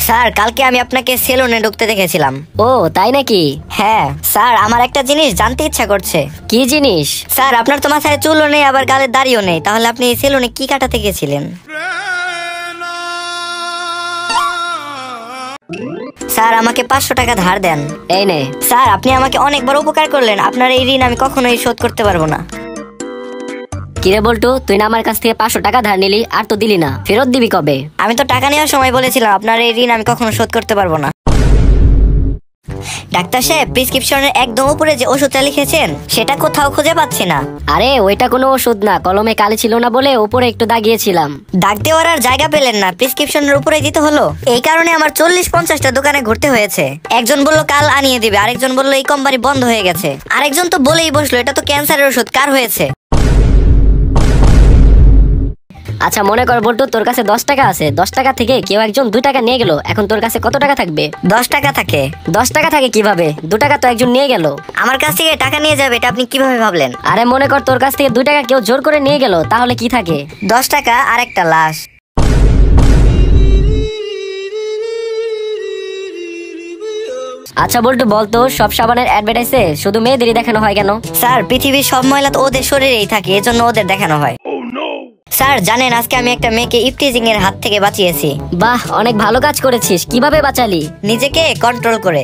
Sir কালকে আমি আপনাকে সেলুনে ঢুকতে দেখেছিলাম। ও তাই নাকি? হ্যাঁ স্যার, আমার একটা জিনিস জানতে ইচ্ছা করছে। কি জিনিস? স্যার আপনার তো মাথায় চুলও নেই, আবার গালের দাড়িও নেই, তাহলে আপনি সেলুনে কি কাটাতে গেছিলেন? স্যার আমাকে 500 টাকা ধার দেন। এই নে। স্যার আপনি আমাকে অনেক বড় উপকার করলেন, আপনার এই ঋণ আমি কখনোই শোধ করতে পারবো না। কিরে বল্টু, তুই না আমার কাছ থেকে 500 টাকা ধার নিলি, আর তো দিলি না, ফেরত দিবি কবে? আমি তো টাকা নেওয়ার সময় বলেছিলাম আপনার এই ঋণ আমি কখনো শোধ করতে পারবো না। ডাক্তার সাহেব, প্রেসক্রিপশনের একদম উপরে যে ওষুধটা লিখেছেন সেটা কোথাও খুঁজে পাচ্ছি না। আরে ওইটা কোনো ওষুধ না, কলমে কালি ছিল না বলে উপরে একটু দাগিয়েছিলাম। দাগ দেওয়ার আর জায়গা পেলেন না, প্রেসক্রিপশনের উপরে দিতে হলো। এই কারণে আমার 40-50টা দোকানে ঘুরতে হয়েছে। একজন বলল কাল আনিয়ে দিবে, আরেকজন বলল এই কোম্পানি বন্ধ হয়ে গেছে, আরেকজন তো বলেই বসলো এটা তো ক্যান্সারের ওষুধ, কার হয়েছে? আচ্ছা মনে কর বল্টু, তোর কাছে 10 টাকা আছে, 10 টাকা থেকে কেউ একজন 2 টাকা নিয়ে গেল, এখন তোর কাছে কত টাকা থাকবে? 10 টাকা থাকে। 10 টাকা থাকে কিভাবে? 2 টাকা তো একজন নিয়ে গেল। আমার কাছ থেকে টাকা নিয়ে যাবে এটা আপনি কিভাবে ভাবলেন? আরে মনে কর তোর কাছ থেকে 2 টাকা কেউ জোর করে নিয়ে গেল, তাহলে কি থাকে? 10 টাকা আর একটা লাশ। আচ্ছা বল্টু বলতো, সব সাবানের অ্যাডভার্টাইজে শুধু মেয়েদেরই দেখানো হয় কেন? স্যার পৃথিবীর সব ময়লা তো ওদের শরীরেই থাকে, এজন্য ওদের দেখানো হয়। স্যার জানেন আজকে আমি একটা মেয়েকে ইফটিজিং এর হাত থেকে বাঁচিয়েছি। বাহ, অনেক ভালো কাজ করেছিস। কিভাবে বাঁচালি? নিজেকে কন্ট্রোল করে।